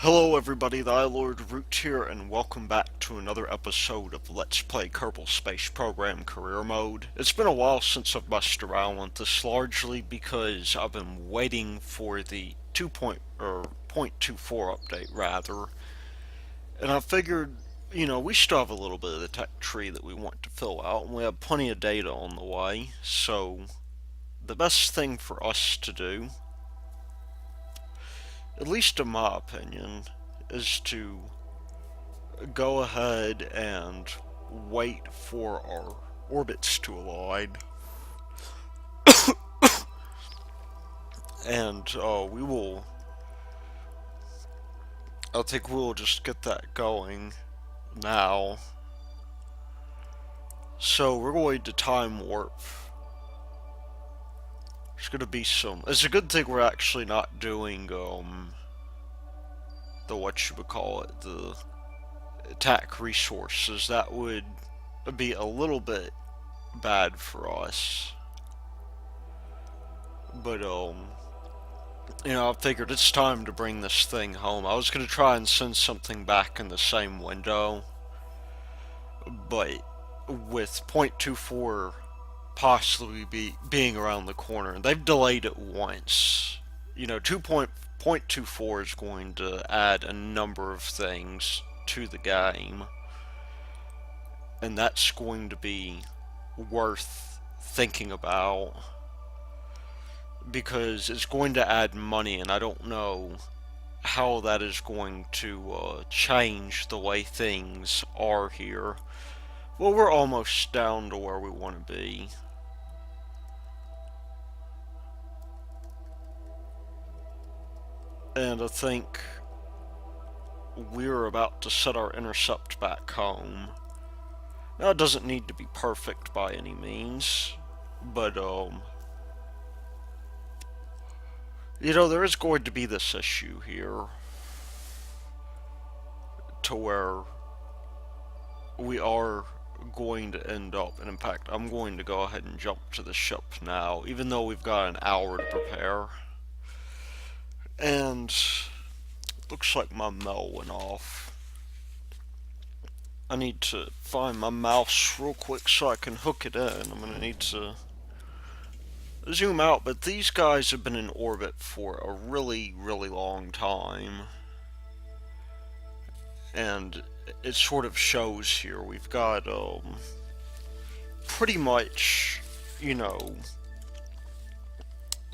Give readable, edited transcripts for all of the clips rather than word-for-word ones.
Hello everybody, the iLord Root here, and welcome back to another episode of Let's Play Kerbal Space Program Career Mode. It's been a while since I've messed around with this, largely because I've been waiting for the 2.24 update, rather. And I figured, we still have a little bit of the tech tree that we want to fill out, and we have plenty of data on the way, so the best thing for us to do, at least in my opinion, is to go ahead and wait for our orbits to align. And I think we'll just get that going now. So we're going to time warp. There's gonna be it's a good thing we're actually not doing, the the attack resources. That would be a little bit bad for us. But, I figured it's time to bring this thing home. I was gonna try and send something back in the same window, but with .24 possibly being around the corner, and they've delayed it once. 2.24 is going to add a number of things to the game, and that's going to be worth thinking about, because it's going to add money, and I don't know how that is going to change the way things are here. Well, we're almost down to where we want to be. And I think we're about to set our intercept back home. Now, it doesn't need to be perfect by any means, but, there is going to be this issue here to where we are going to end up, and in fact, I'm going to go ahead and jump to the ship now, even though we've got an hour to prepare. And looks like my mail went off. I need to find my mouse real quick so I can hook it in. I'm gonna need to zoom out, but these guys have been in orbit for a really, really long time. And it sort of shows here. We've got, pretty much,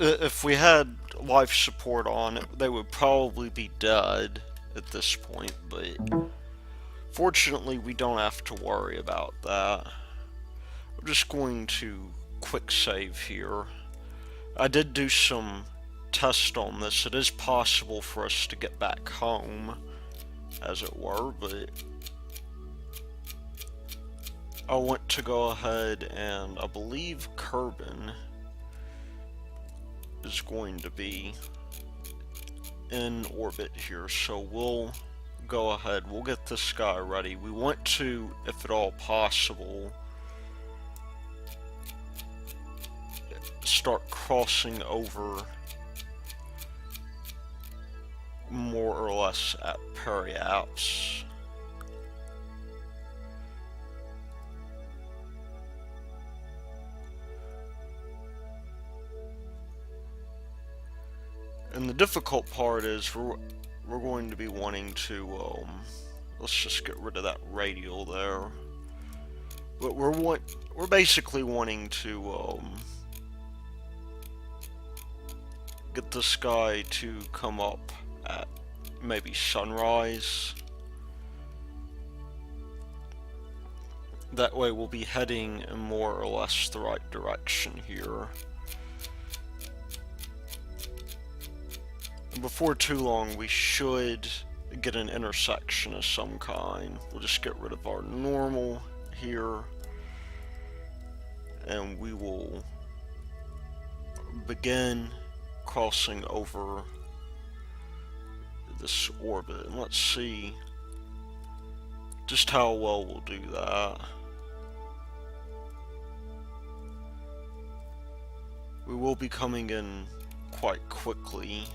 if we had life support on it, they would probably be dead at this point, but fortunately we don't have to worry about that. I'm just going to quick save here. I did do some tests on this. It is possible for us to get back home, as it were, but I want to go ahead and I believe Kerbin is going to be in orbit here, so we'll go ahead, we'll get this guy ready. We want to, if at all possible, start crossing over more or less at periaps. And the difficult part is we're going to be wanting to, let's just get rid of that radial there. But we're basically wanting to, get this guy to come up at maybe sunrise. That way we'll be heading in more or less the right direction here. And before too long we should get an intersection of some kind. We'll just get rid of our normal here, and we will begin crossing over this orbit, and let's see just how well we'll do that. We will be coming in quite quickly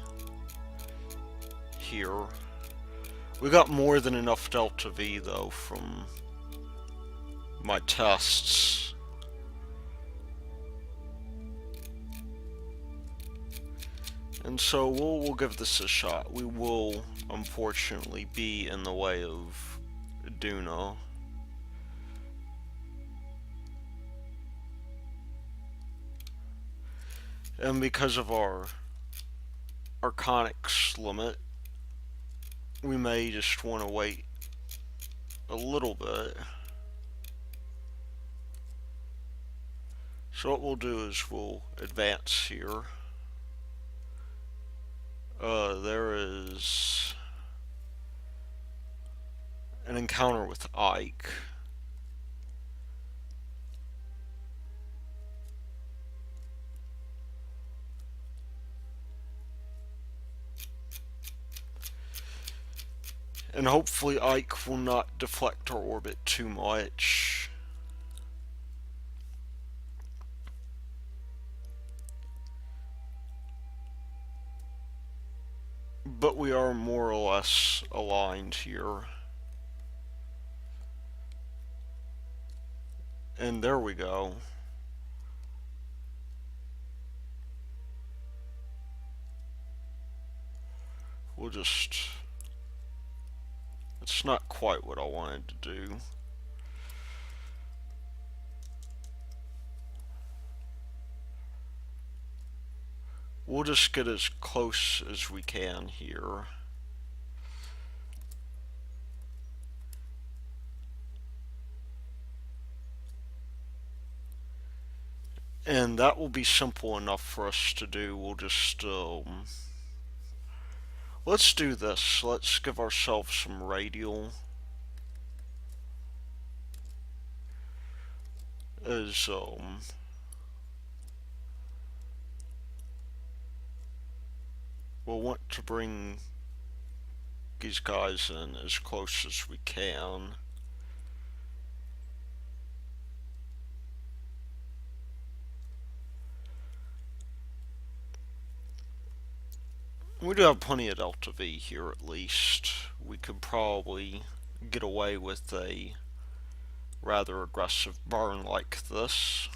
here. We got more than enough Delta V though from my tests. And so we'll give this a shot. We will unfortunately be in the way of Duna. And because of our Arconics limit, we may just want to wait a little bit. So what we'll do is we'll advance here. There is an encounter with Ike. And hopefully Ike will not deflect our orbit too much. But we are more or less aligned here. And there we go. We'll just... It's not quite what I wanted to do. We'll just get as close as we can here. And that will be simple enough for us to do. We'll just, let's do this. Let's give ourselves some radial. As, we'll want to bring these guys in as close as we can. We do have plenty of Delta V here at least. We could probably get away with a rather aggressive burn like this.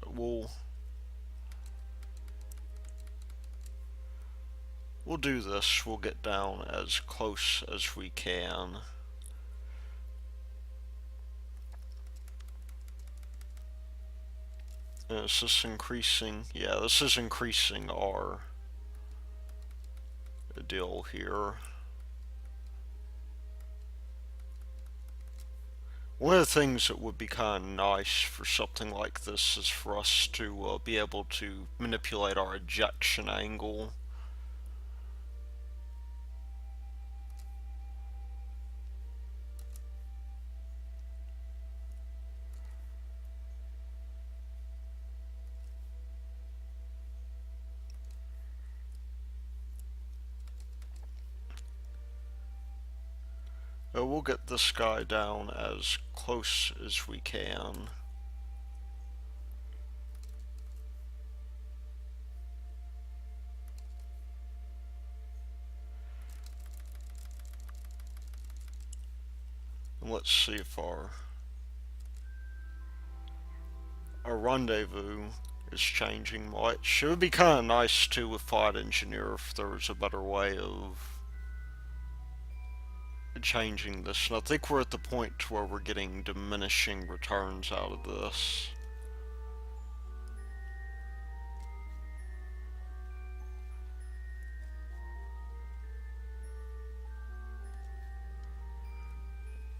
We'll do this. We'll get down as close as we can. Is this increasing? Yeah, this is increasing our deal here. One of the things that would be kind of nice for something like this is for us to be able to manipulate our ejection angle. We'll get this guy down as close as we can. And let's see if our rendezvous is changing much. It would be kind of nice too with Flight Engineer if there was a better way of changing this, and I think we're at the point where we're getting diminishing returns out of this.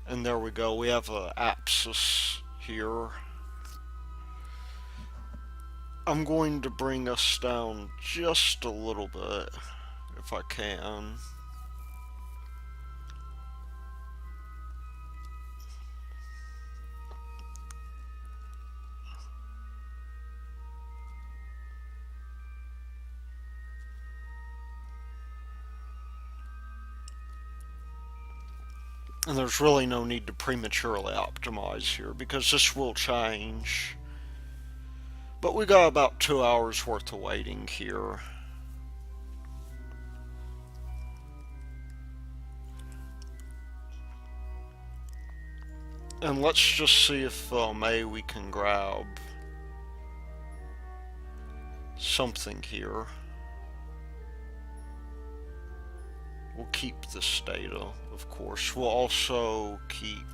And there we go, we have an apsis here. I'm going to bring us down just a little bit, if I can. And there's really no need to prematurely optimize here because this will change But we got about 2 hours worth of waiting here. And let's just see if we can grab something here. We'll keep this data, of course. We'll also keep...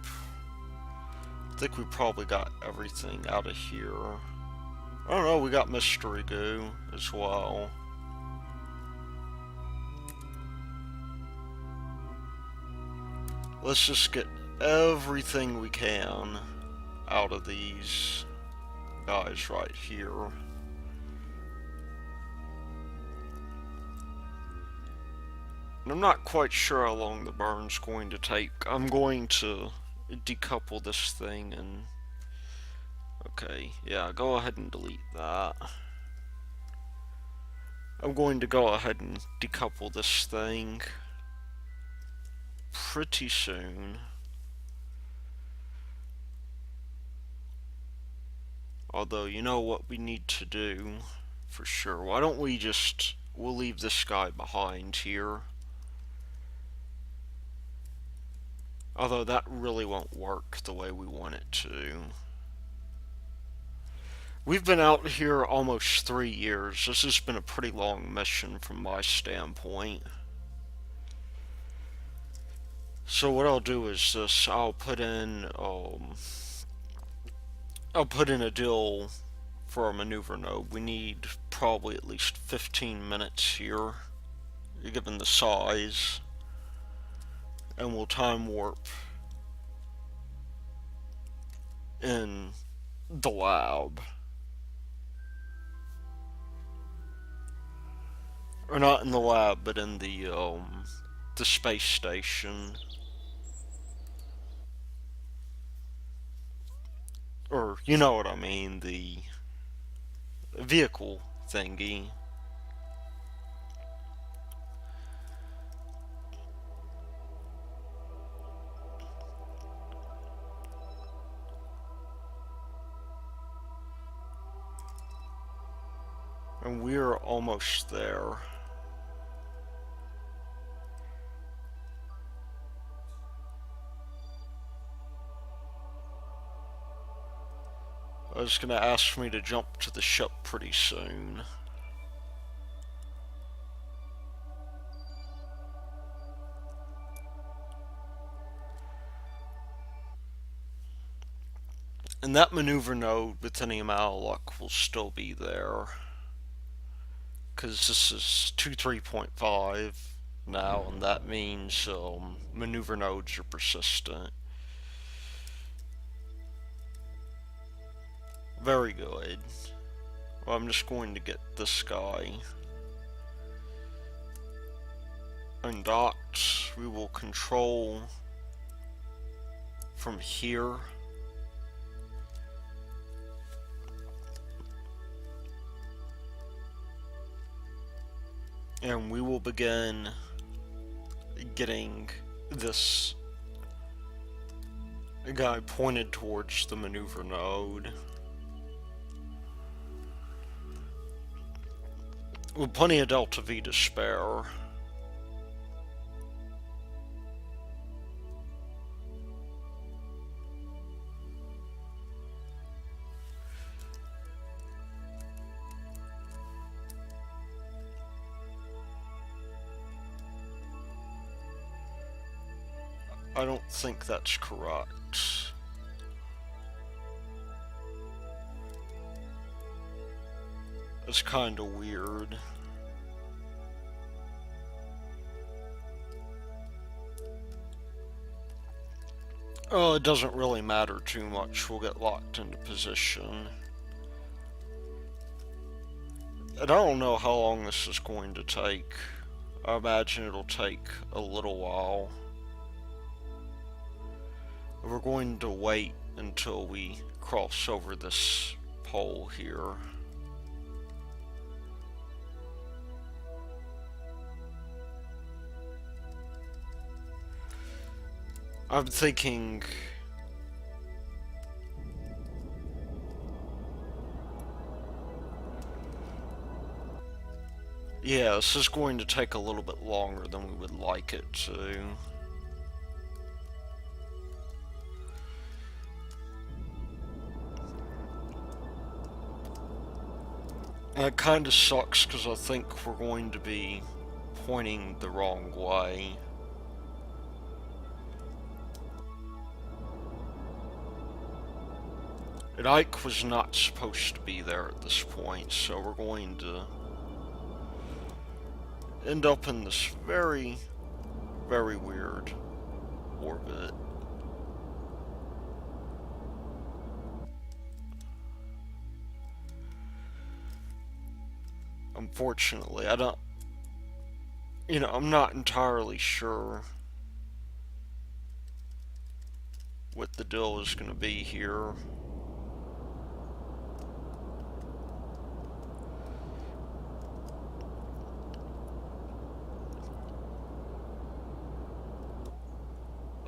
I think we probably got everything out of here. I don't know, we got mystery goo as well. Let's just get everything we can out of these guys right here. And I'm not quite sure how long the burn's going to take. I'm going to decouple this thing and... Okay, yeah, go ahead and delete that. I'm going to go ahead and decouple this thing pretty soon. Although, you know what we need to do for sure. Why don't we just... We'll leave this guy behind here. Although that really won't work the way we want it to. We've been out here almost 3 years. This has been a pretty long mission from my standpoint. So what I'll do is this. I'll put in a deal for our maneuver node. We need probably at least 15 minutes here, given the size. And we'll time warp in the lab. Or not in the lab, but in the space station. Or, you know what I mean, the vehicle thingy. And we're almost there. It's gonna ask me to jump to the ship pretty soon. And that maneuver node, with any amount of luck, will still be there. Because this is 2.3.5 now, and that means maneuver nodes are persistent. Very good. Well, I'm just going to get this guy undocked. We will control from here. And we will begin getting this guy pointed towards the maneuver node. With plenty of Delta V to spare. I don't think that's correct. It's kinda weird. Oh, it doesn't really matter too much. We'll get locked into position. And I don't know how long this is going to take. I imagine it'll take a little while. We're going to wait until we cross over this pole here. I'm thinking... Yeah, this is going to take a little bit longer than we would like it to. And it kind of sucks because I think we're going to be pointing the wrong way. And Ike was not supposed to be there at this point, so we're going to end up in this very, very weird orbit. Unfortunately, I don't, I'm not entirely sure what the deal is going to be here.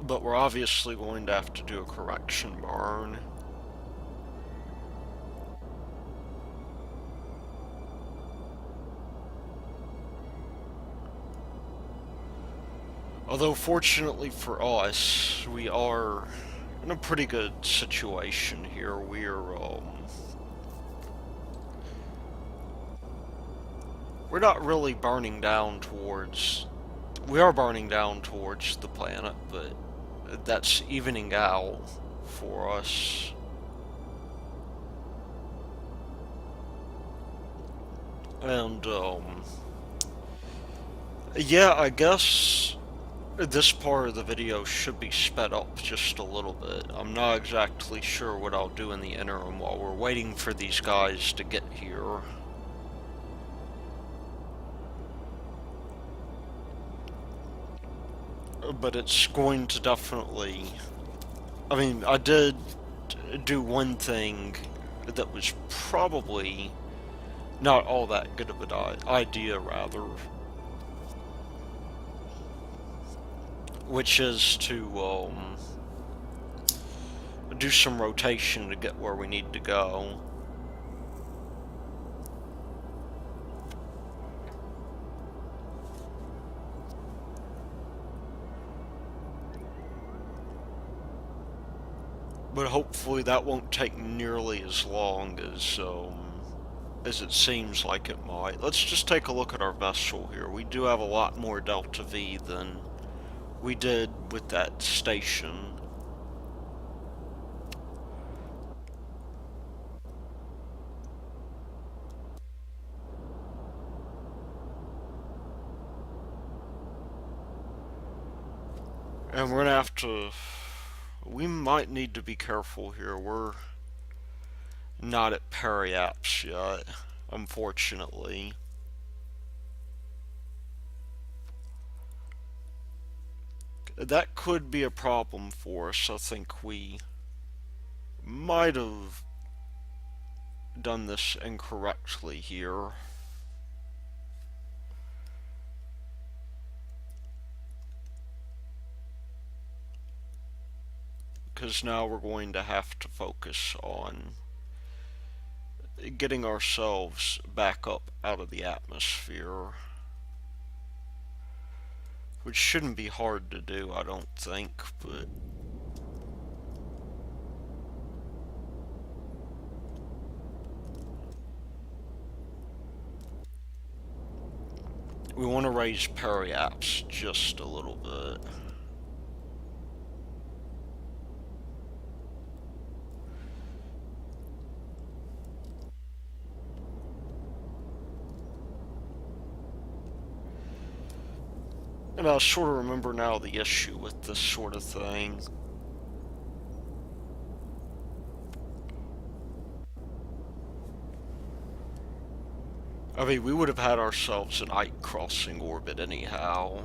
But we're obviously going to have to do a correction burn. Although, fortunately for us, we are in a pretty good situation here. We're not really burning down towards... We are burning down towards the planet, but that's evening out for us. And, yeah, I guess this part of the video should be sped up just a little bit. I'm not exactly sure what I'll do in the interim while we're waiting for these guys to get here. But it's going to definitely... I mean, I did do one thing that was probably not all that good of an idea, rather. Which is to, do some rotation to get where we need to go. But hopefully that won't take nearly as long as it seems like it might. Let's just take a look at our vessel here. We do have a lot more Delta V than we did with that station. And we're gonna have to... We might need to be careful here. We're not at periaps yet, unfortunately. That could be a problem for us. I think we might have done this incorrectly here. Because now we're going to have to focus on getting ourselves back up out of the atmosphere. Which shouldn't be hard to do, I don't think, but... We want to raise periaps just a little bit. And I sort of remember now the issue with this sort of thing. I mean, we would have had ourselves an Ike crossing orbit anyhow.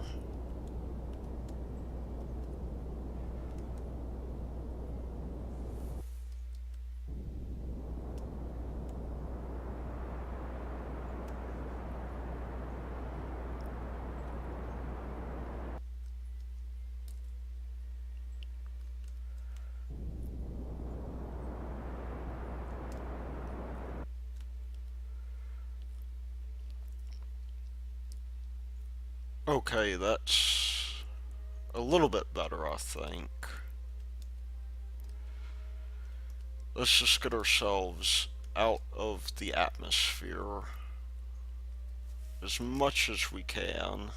Okay, that's a little bit better, I think. Let's just get ourselves out of the atmosphere as much as we can.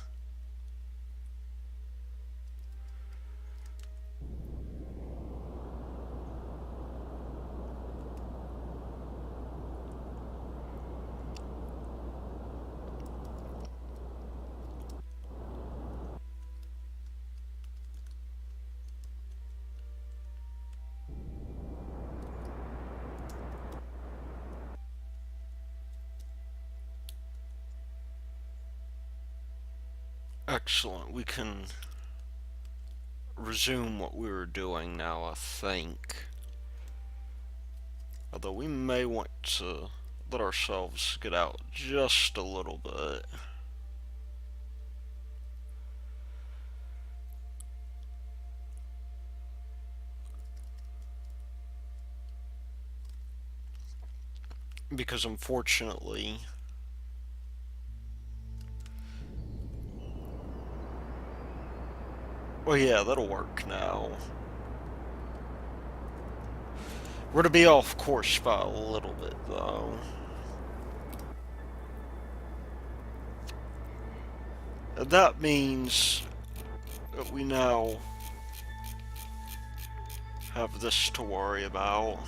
Excellent. We can resume what we were doing now, I think. Although we may want to let ourselves get out just a little bit. Because unfortunately, well, yeah, that'll work now. We're to be off course by a little bit, though. That means that we now have this to worry about.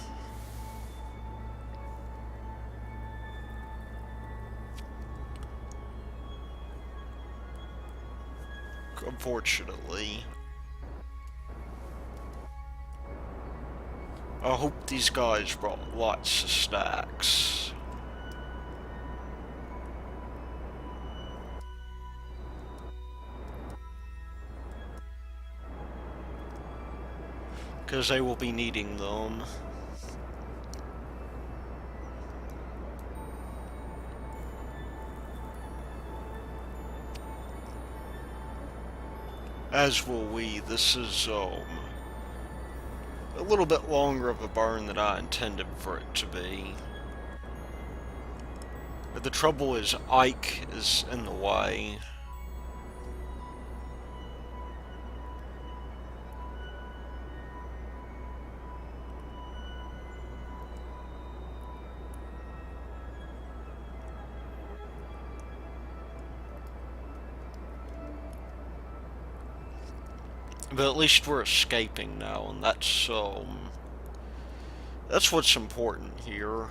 Unfortunately. I hope these guys brought lots of stacks. Because they will be needing them. As will we. This is, a little bit longer of a burn than I intended for it to be. But the trouble is, Ike is in the way. But at least we're escaping now, and that's what's important here.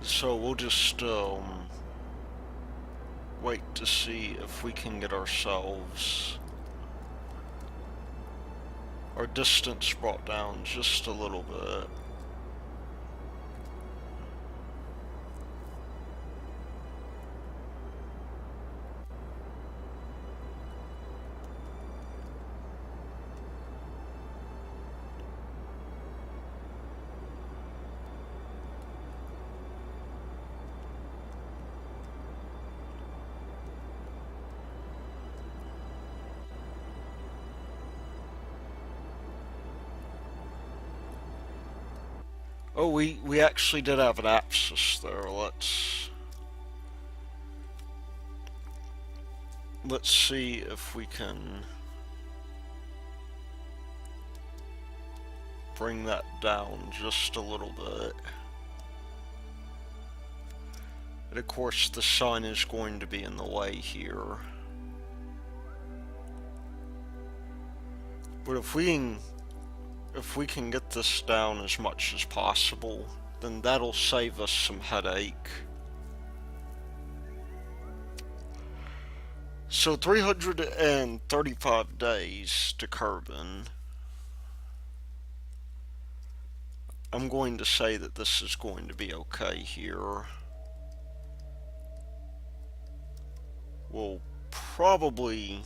So we'll just, wait to see if we can get ourselves our distance brought down just a little bit. Oh, we actually did have an abscess there. Let's see if we can bring that down just a little bit. And of course the sun is going to be in the way here. But if we can get this down as much as possible, then that'll save us some headache. So 335 days to Kerbin. I'm going to say that this is going to be okay here. We'll probably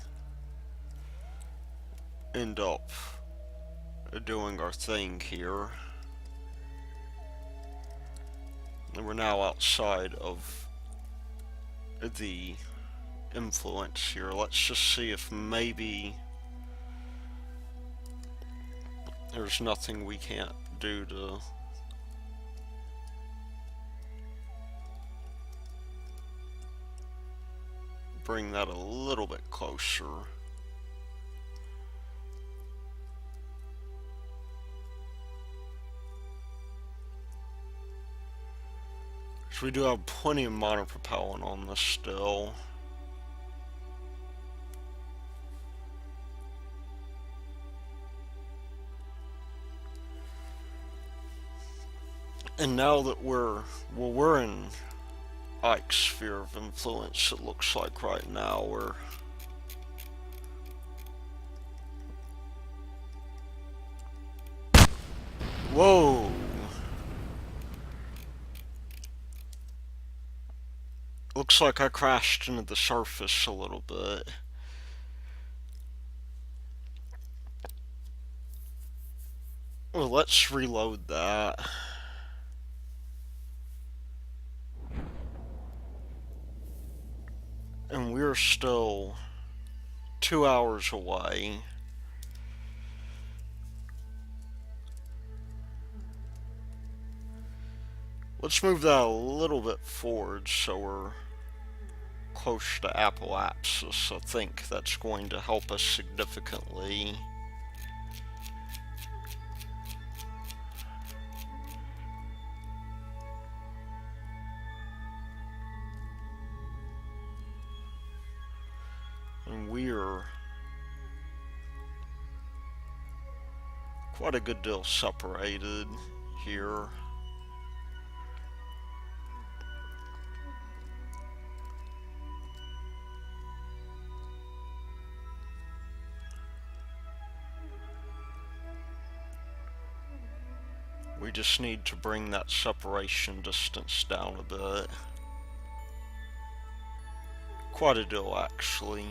end up doing our thing here. And we're now outside of the influence here. Let's just see if maybe there's nothing we can't do to bring that a little bit closer. So we do have plenty of monopropellant on this still. And now that we're in Ike's sphere of influence, it looks like right now we're whoa. Looks like I crashed into the surface a little bit. Well, let's reload that. And we're still 2 hours away. Let's move that a little bit forward so we're close to Apoapsis. I think that's going to help us significantly. And we're quite a good deal separated here. We just need to bring that separation distance down a bit. Quite a deal, actually.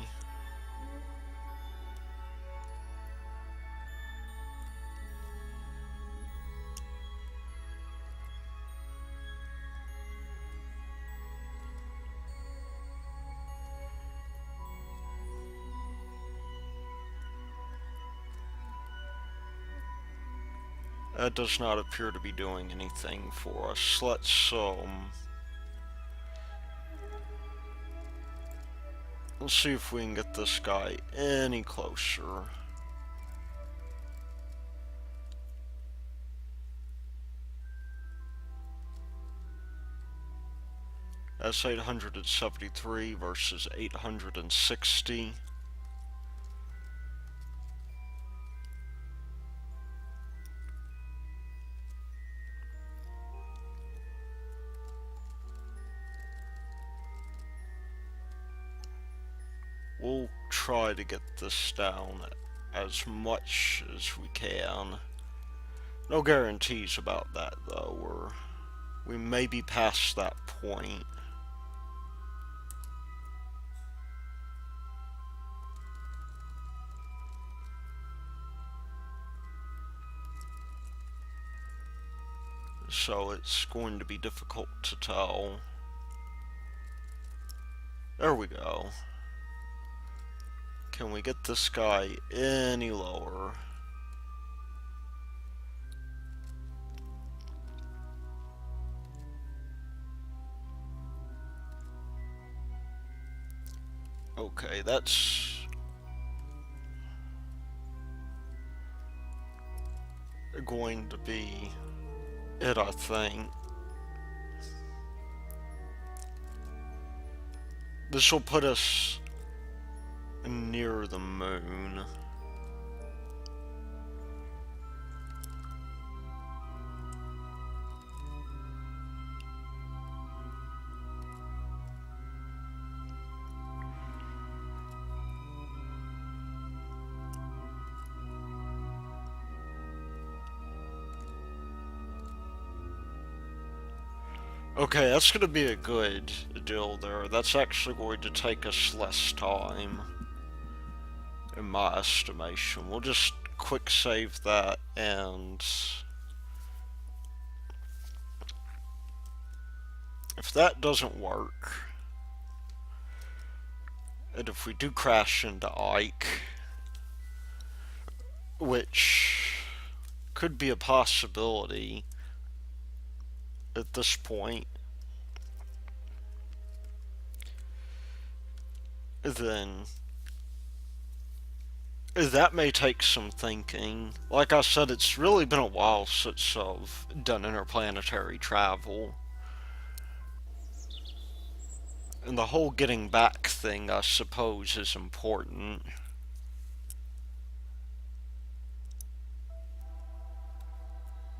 That does not appear to be doing anything for us. Let's see if we can get this guy any closer. That's 873 versus 860. We'll try to get this down as much as we can. No guarantees about that though. We may be past that point. So it's going to be difficult to tell. There we go. Can we get this guy any lower? Okay, that's going to be it, I think. This will put us near the moon. Okay, that's going to be a good deal there. That's actually going to take us less time, in my estimation. We'll just quick save that and If that doesn't work, and if we do crash into Ike, which could be a possibility at this point, then that may take some thinking. Like I said, it's really been a while since I've done interplanetary travel. And the whole getting back thing, I suppose, is important.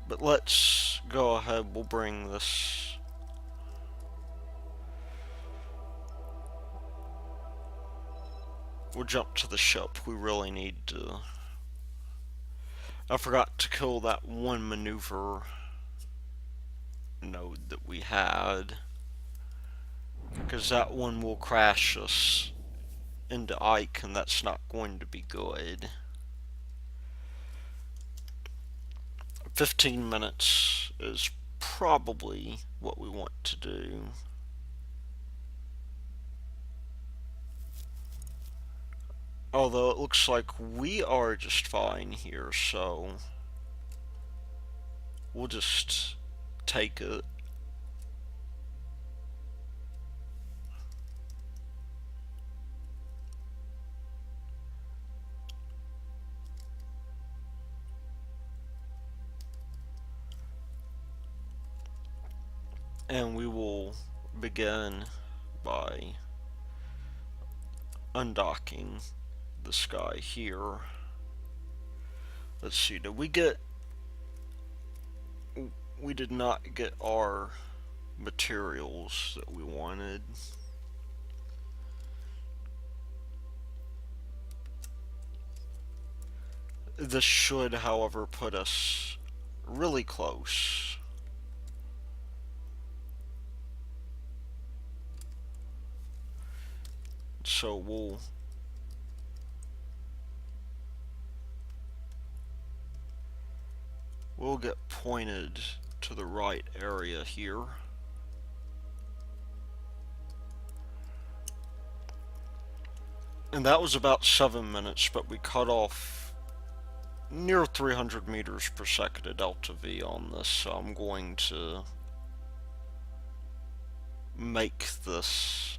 But let's go ahead, we'll bring this. We'll jump to the ship. We really need to. I forgot to kill that one maneuver node that we had, because that one will crash us into Ike, and that's not going to be good. 15 minutes is probably what we want to do. Although it looks like we are just fine here, so we'll just take it. And we will begin by undocking this guy here. Let's see, did we get... We did not get our materials that we wanted. This should, however, put us really close. So we'll get pointed to the right area here. And that was about 7 minutes, but we cut off near 300 meters per second at delta V on this, so I'm going to make this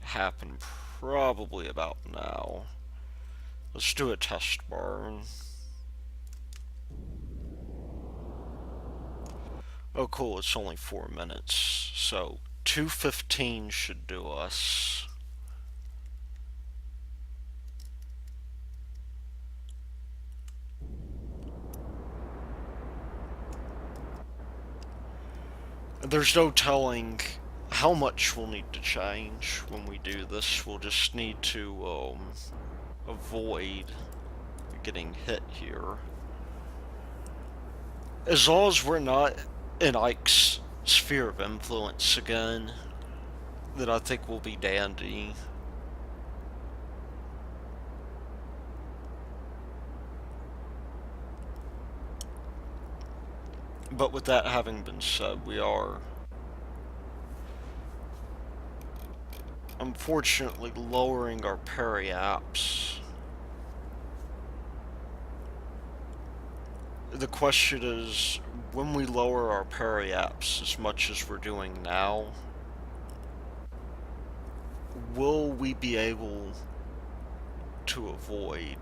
happen probably about now. Let's do a test burn. Oh cool, it's only 4 minutes, so 2:15 should do us. There's no telling how much we'll need to change when we do this. We'll just need to avoid getting hit here. As long as we're not in Ike's sphere of influence again, then I think we'll be dandy. But with that having been said, we are unfortunately lowering our periaps. The question is, when we lower our periaps as much as we're doing now, will we be able to avoid?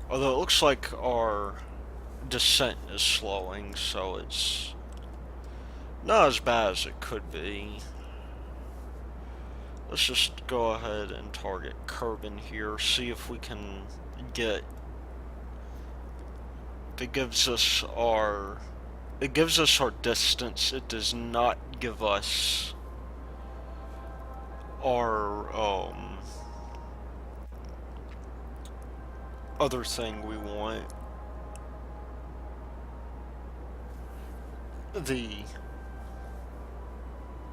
Although it looks like our descent is slowing, so it's not as bad as it could be. Let's just go ahead and target Kerbin here, see if we can get... It gives us our distance. It does not give us our other thing we want.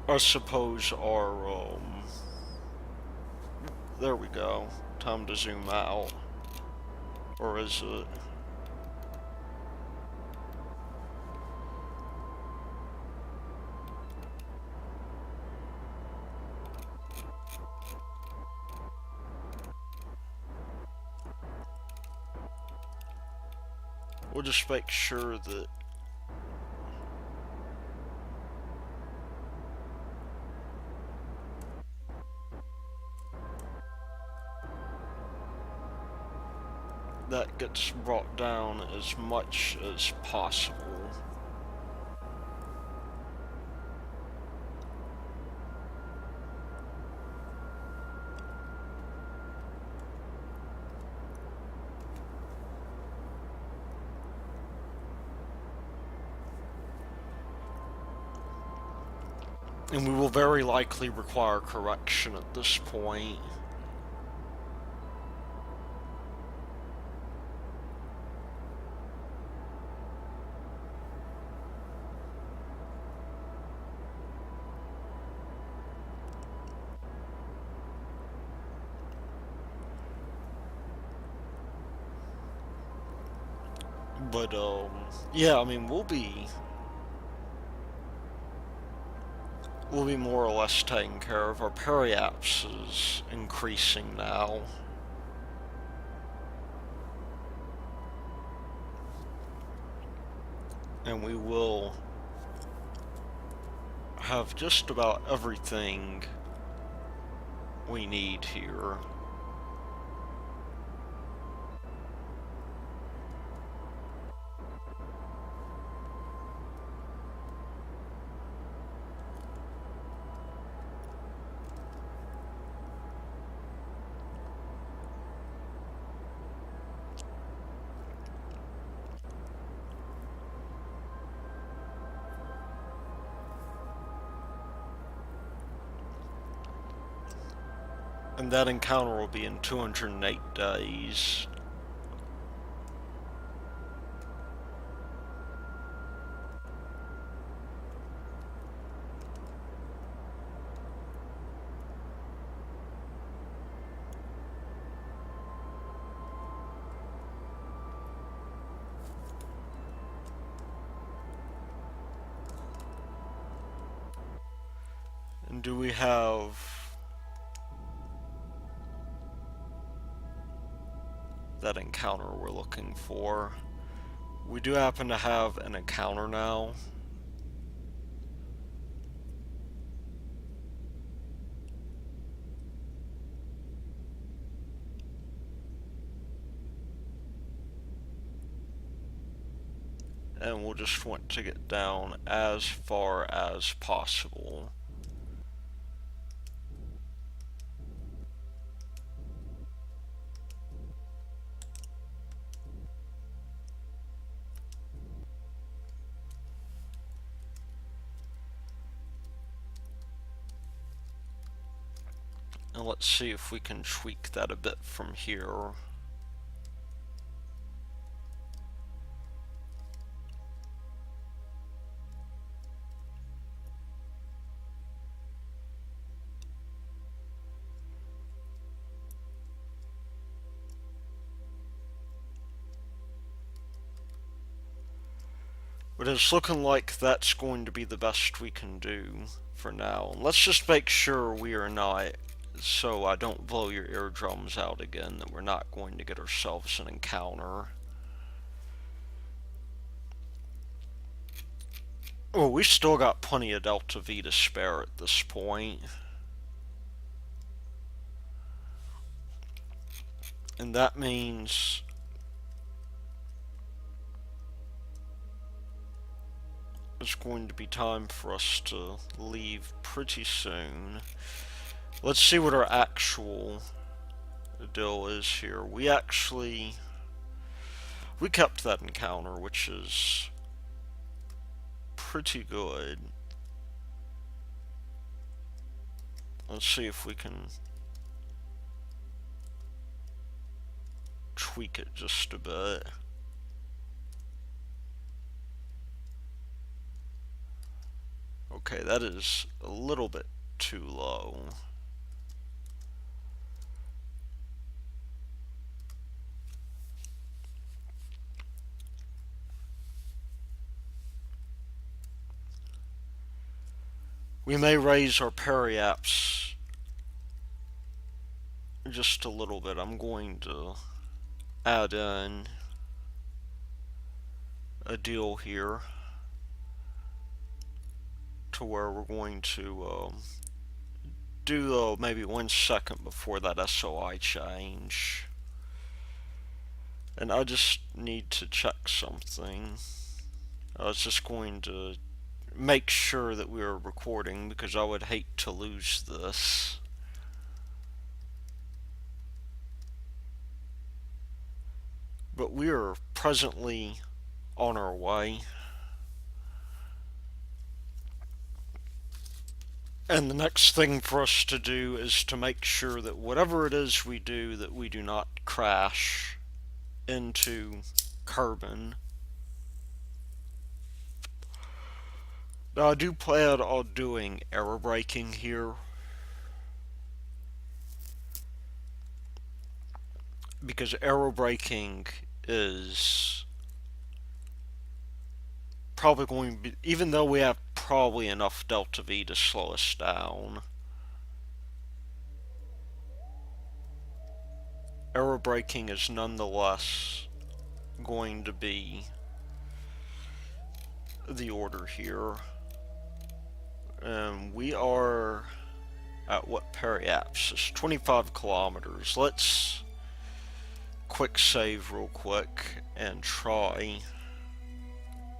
I suppose our there we go. Time to zoom out. Or is it? We'll just make sure that that gets brought down as much as possible. And we will very likely require correction at this point. But, yeah, I mean, we'll be more or less taken care of. Our periaps is increasing now. And we will have just about everything we need here. And that encounter will be in 208 days. And do we have that encounter we're looking for? We do happen to have an encounter now. And we'll just want to get down as far as possible. And let's see if we can tweak that a bit from here. But it's looking like that's going to be the best we can do for now. And let's just make sure we are not, so I don't blow your eardrums out again, that we're not going to get ourselves an encounter. Oh, we still got plenty of Delta V to spare at this point. And that means it's going to be time for us to leave pretty soon. Let's see what our actual deal is here. We kept that encounter, which is pretty good. Let's see if we can tweak it just a bit. Okay, that is a little bit too low. We may raise our periaps just a little bit. I'm going to add in a deal here to where we're going to do maybe 1 second before that SOI change. And I just need to check something. I was just going to make sure that we are recording because I would hate to lose this. But we are presently on our way. And the next thing for us to do is to make sure that whatever it is we do, that we do not crash into Kerbin. Now I do plan on doing error braking here because error braking is probably going to be, even though we have probably enough delta V to slow us down, error braking is nonetheless going to be the order here. And we are at what periapsis? 25 kilometers. Let's quick save real quick and try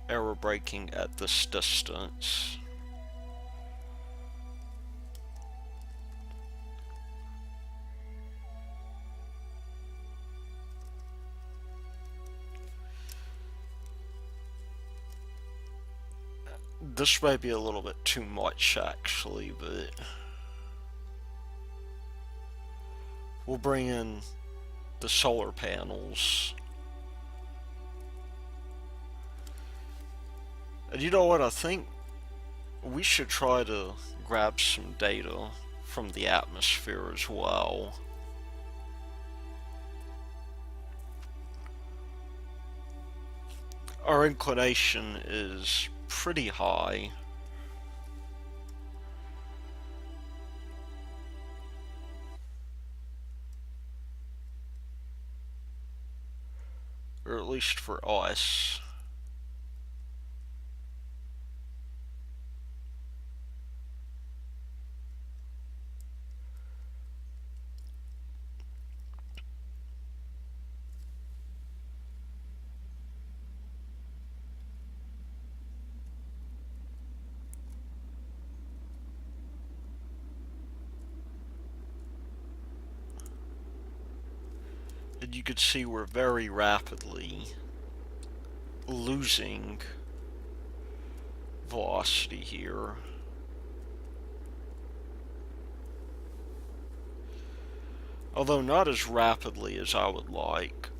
error braking at this distance. This may be a little bit too much actually, but we'll bring in the solar panels. And you know what, I think we should try to grab some data from the atmosphere as well. Our inclination is pretty high. Or at least for us. And you can see we're very rapidly losing velocity here. Although not as rapidly as I would like.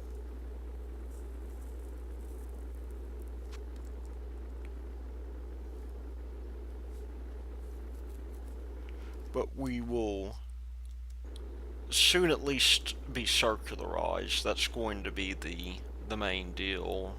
But we will soon at least be circularized. That's going to be the main deal.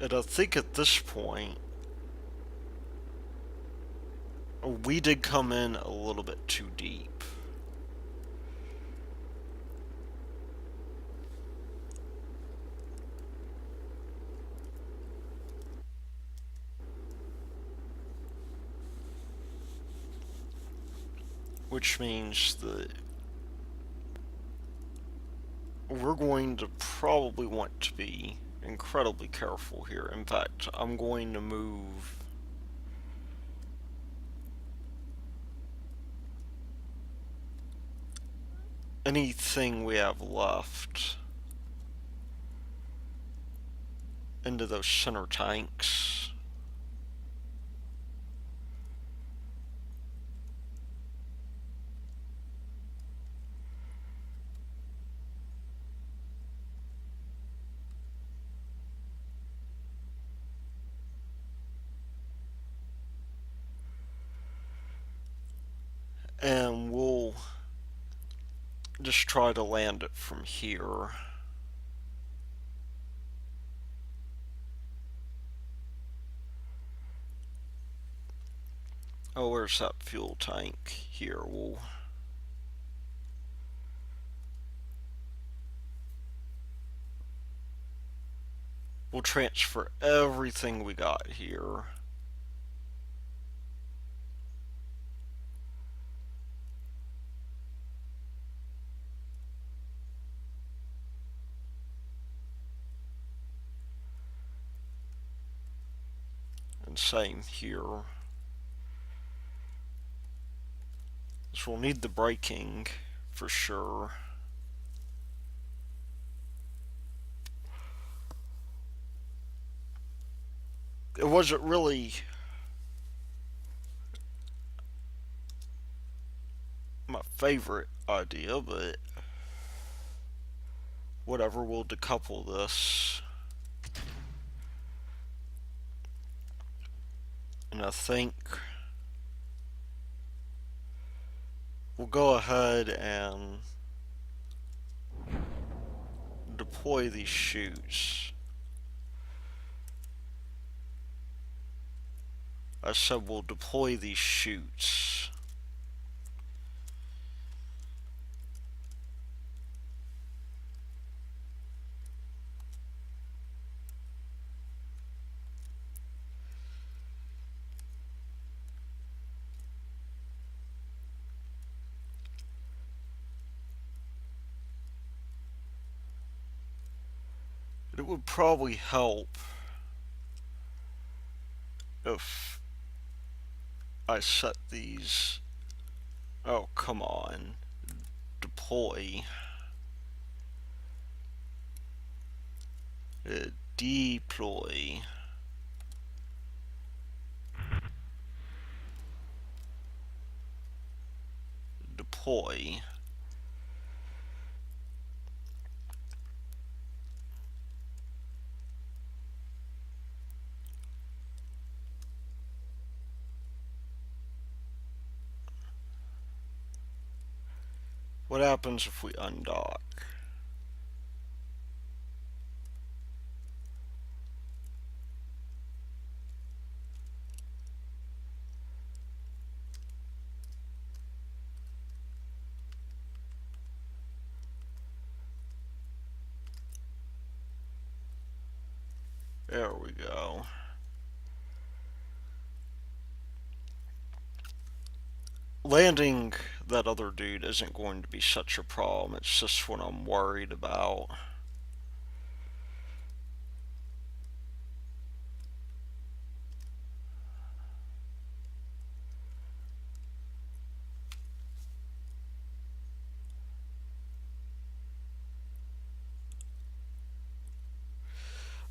And I think at this point, we did come in a little bit too deep. Which means that we're going to probably want to be incredibly careful here. In fact, I'm going to move anything we have left into those center tanks. And we'll just try to land it from here. Oh, where's that fuel tank? Here, we'll transfer everything we got here. And same here. So we'll need the braking for sure. It wasn't really my favorite idea, but whatever, we'll decouple this. And I think we'll go ahead and deploy these chutes. I said we'll deploy these chutes. It would probably help if I set these. Oh, come on. Deploy. Deploy. Deploy. What happens if we undock? There we go. Landing that other dude isn't going to be such a problem. It's just what I'm worried about.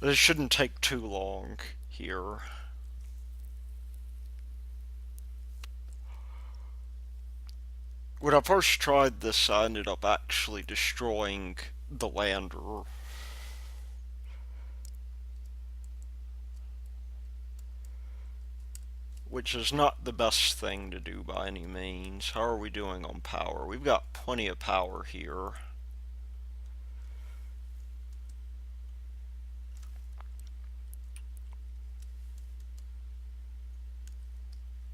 It shouldn't take too long here. When I first tried this, I ended up actually destroying the lander. Which is not the best thing to do by any means. How are we doing on power? We've got plenty of power here.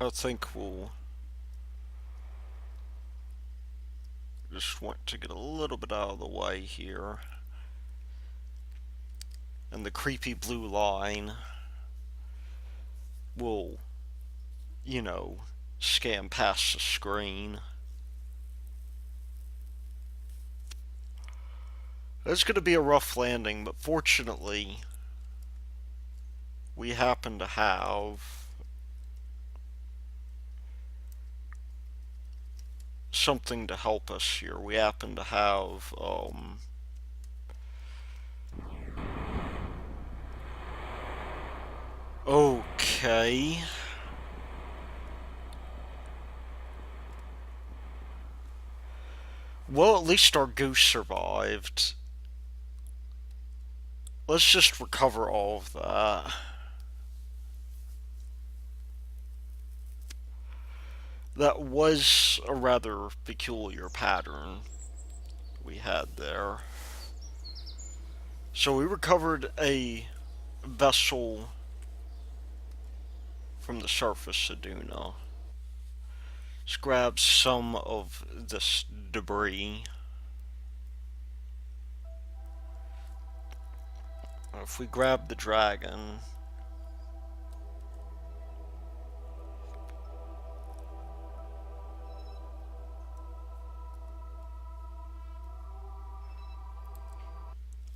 I think we'll just want to get a little bit out of the way here. And the creepy blue line will, you know, scan past the screen. It's going to be a rough landing, but fortunately, we happen to have something to help us here. We happen to have, okay. Well, at least our goose survived. Let's just recover all of that. That was a rather peculiar pattern. we had there. So we recovered a vessel from the surface of Duna. Let's grab some of this debris. If we grab the dragon,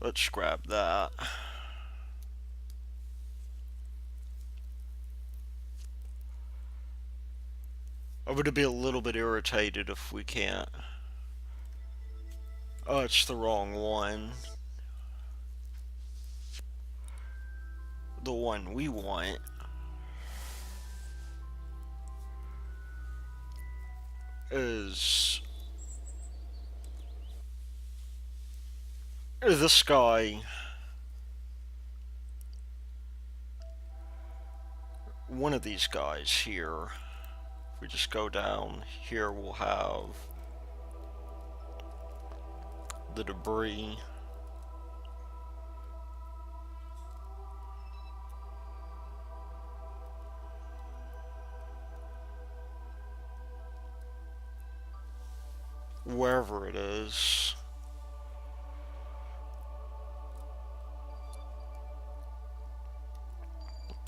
let's grab that. I would be a little bit irritated if we can't. Oh, it's the wrong one. The one we want is this guy. One of these guys here. If we just go down here, we'll have the debris. Wherever it is.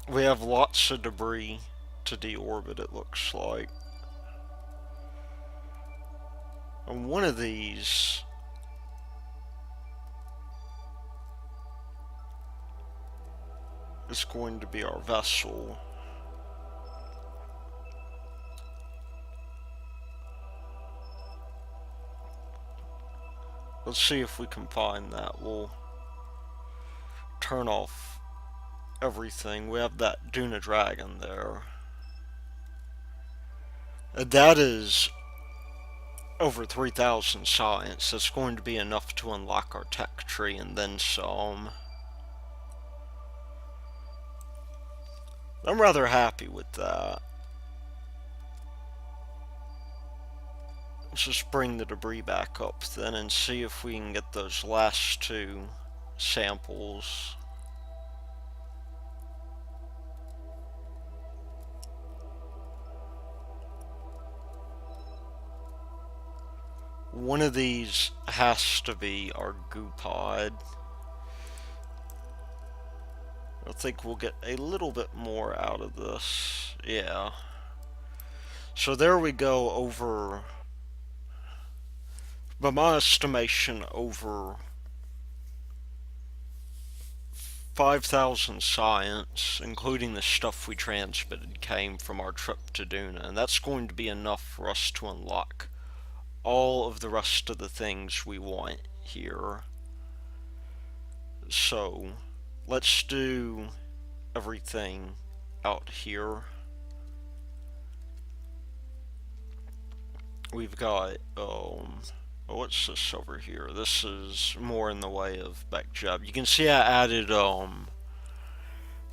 We have lots of debris to deorbit, it looks like. And one of these is going to be our vessel. Let's see if we can find that. We'll turn off everything. We have that Duna dragon there. That is over 3,000 science. That's going to be enough to unlock our tech tree and then some. I'm rather happy with that. Let's just bring the debris back up then and see if we can get those last two samples. One of these has to be our goo pod. I think we'll get a little bit more out of this. Yeah. So there we go, over, by my estimation, over 5,000 science, including the stuff we transmitted, came from our trip to Duna. And that's going to be enough for us to unlock all of the rest of the things we want here. So let's do everything out here. We've got what's this over here? This is more in the way of back job. You can see I added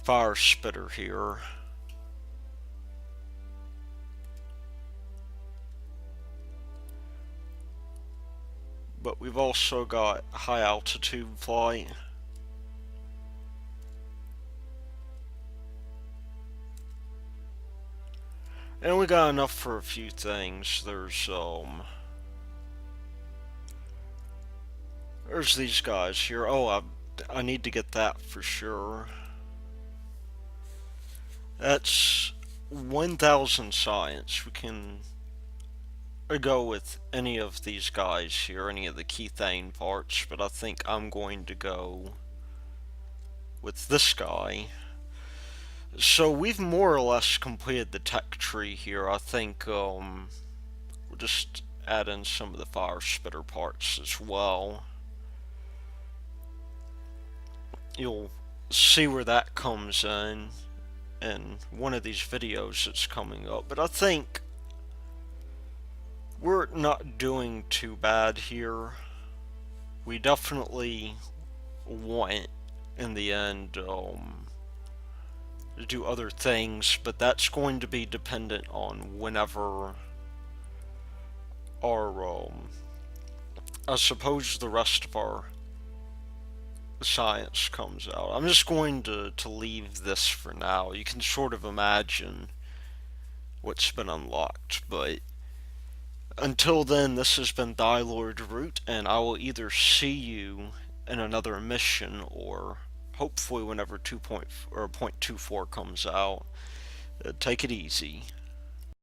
fire spitter here. But we've also got high altitude flight. And we got enough for a few things. There's these guys here. Oh, I need to get that for sure. That's 1,000 science. We can go with any of these guys here, any of the kethane parts, but I think I'm going to go with this guy. So we've more or less completed the tech tree here. I think we'll just add in some of the fire spitter parts as well. You'll see where that comes in one of these videos that's coming up, but I think we're not doing too bad here. We definitely want, in the end, to do other things, but that's going to be dependent on whenever our I suppose the rest of our science comes out. I'm just going to leave this for now. You can sort of imagine what's been unlocked, but until then, this has been Lord Root, and I will either see you in another mission or hopefully whenever 2. Or .24 comes out. Take it easy.